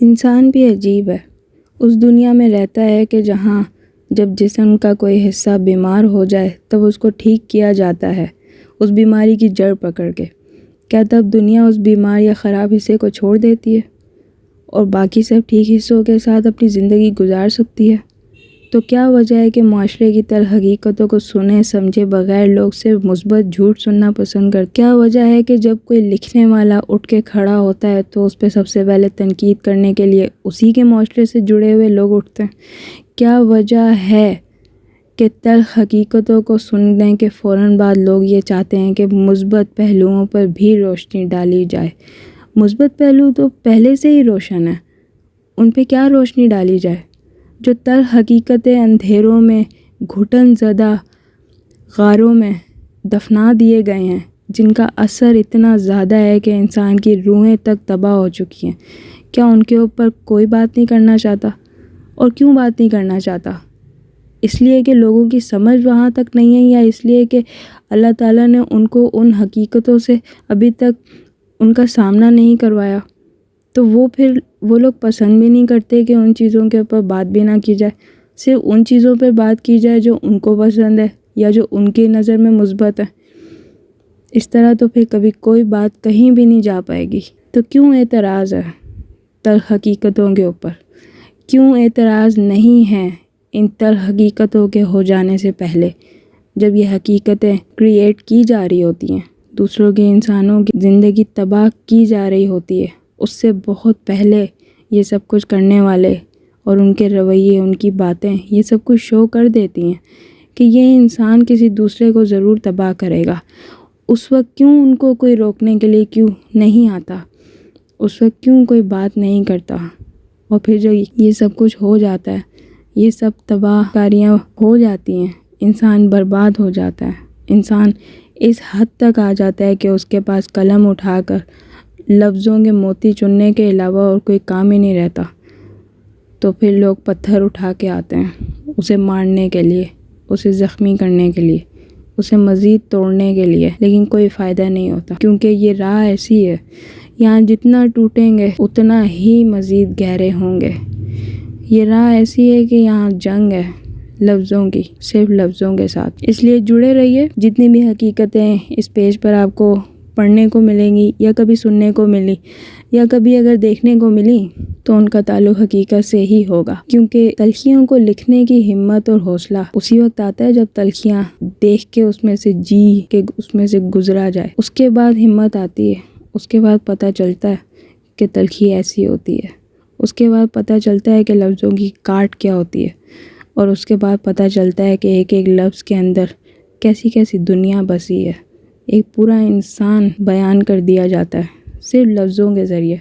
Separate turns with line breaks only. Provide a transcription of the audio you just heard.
انسان بھی عجیب ہے، اس دنیا میں رہتا ہے کہ جہاں جب جسم کا کوئی حصہ بیمار ہو جائے تب اس کو ٹھیک کیا جاتا ہے، اس بیماری کی جڑ پکڑ کے۔ کیا تب دنیا اس بیمار یا خراب حصے کو چھوڑ دیتی ہے اور باقی سب ٹھیک حصوں کے ساتھ اپنی زندگی گزار سکتی ہے؟ تو کیا وجہ ہے کہ معاشرے کی تلخ حقیقتوں کو سنے سمجھے بغیر لوگ صرف مثبت جھوٹ سننا پسند کرتے؟ کیا وجہ ہے کہ جب کوئی لکھنے والا اٹھ کے کھڑا ہوتا ہے تو اس پہ سب سے پہلے تنقید کرنے کے لیے اسی کے معاشرے سے جڑے ہوئے لوگ اٹھتے ہیں؟ کیا وجہ ہے کہ تلخ حقیقتوں کو سننے کے فوراً بعد لوگ یہ چاہتے ہیں کہ مثبت پہلوؤں پر بھی روشنی ڈالی جائے؟ مثبت پہلو تو پہلے سے ہی روشن ہیں، ان پہ کیا روشنی ڈالی جائے؟ جو تلخ حقیقتیں اندھیروں میں گھٹن زدہ غاروں میں دفنا دیے گئے ہیں، جن کا اثر اتنا زیادہ ہے کہ انسان کی روحیں تک تباہ ہو چکی ہیں، کیا ان کے اوپر کوئی بات نہیں کرنا چاہتا؟ اور کیوں بات نہیں کرنا چاہتا؟ اس لیے کہ لوگوں کی سمجھ وہاں تک نہیں ہے، یا اس لیے کہ اللہ تعالیٰ نے ان کو ان حقیقتوں سے ابھی تک ان کا سامنا نہیں کروایا؟ تو وہ لوگ پسند بھی نہیں کرتے کہ ان چیزوں کے اوپر بات بھی نہ کی جائے، صرف ان چیزوں پہ بات کی جائے جو ان کو پسند ہے یا جو ان کی نظر میں مثبت ہے۔ اس طرح تو پھر کبھی کوئی بات کہیں بھی نہیں جا پائے گی۔ تو کیوں اعتراض ہے تلخ حقیقتوں کے اوپر؟ کیوں اعتراض نہیں ہے ان تلخ حقیقتوں کے ہو جانے سے پہلے، جب یہ حقیقتیں کریٹ کی جا رہی ہوتی ہیں، دوسروں کے انسانوں کی زندگی تباہ کی جا رہی ہوتی ہے، اس سے بہت پہلے یہ سب کچھ کرنے والے اور ان کے رویے، ان کی باتیں یہ سب کچھ شو کر دیتی ہیں کہ یہ انسان کسی دوسرے کو ضرور تباہ کرے گا؟ اس وقت کیوں ان کو کوئی روکنے کے لیے کیوں نہیں آتا؟ اس وقت کیوں کوئی بات نہیں کرتا؟ اور پھر جو یہ سب کچھ ہو جاتا ہے، یہ سب تباہ کاریاں ہو جاتی ہیں، انسان برباد ہو جاتا ہے، انسان اس حد تک آ جاتا ہے کہ اس کے پاس قلم اٹھا کر لفظوں کے موتی چننے کے علاوہ اور کوئی کام ہی نہیں رہتا، تو پھر لوگ پتھر اٹھا کے آتے ہیں اسے مارنے کے لیے، اسے زخمی کرنے کے لیے، اسے مزید توڑنے کے لیے، لیکن کوئی فائدہ نہیں ہوتا، کیونکہ یہ راہ ایسی ہے، یہاں جتنا ٹوٹیں گے اتنا ہی مزید گہرے ہوں گے۔ یہ راہ ایسی ہے کہ یہاں جنگ ہے لفظوں کی، صرف لفظوں کے ساتھ۔ اس لیے جڑے رہیے، جتنی بھی حقیقتیں اس پیج پر آپ کو پڑھنے کو ملیں گی یا کبھی سننے کو ملی یا کبھی اگر دیکھنے کو ملی تو ان کا تعلق حقیقت سے ہی ہوگا، کیونکہ تلخیوں کو لکھنے کی ہمت اور حوصلہ اسی وقت آتا ہے جب تلخیاں دیکھ کے اس میں سے جی کے اس میں سے گزرا جائے، اس کے بعد ہمت آتی ہے، اس کے بعد پتہ چلتا ہے کہ تلخی ایسی ہوتی ہے، اس کے بعد پتہ چلتا ہے کہ لفظوں کی کاٹ کیا ہوتی ہے، اور اس کے بعد پتہ چلتا ہے کہ ایک ایک لفظ کے اندر کیسی کیسی دنیا بسی ہے، ایک پورا انسان بیان کر دیا جاتا ہے صرف لفظوں کے ذریعے۔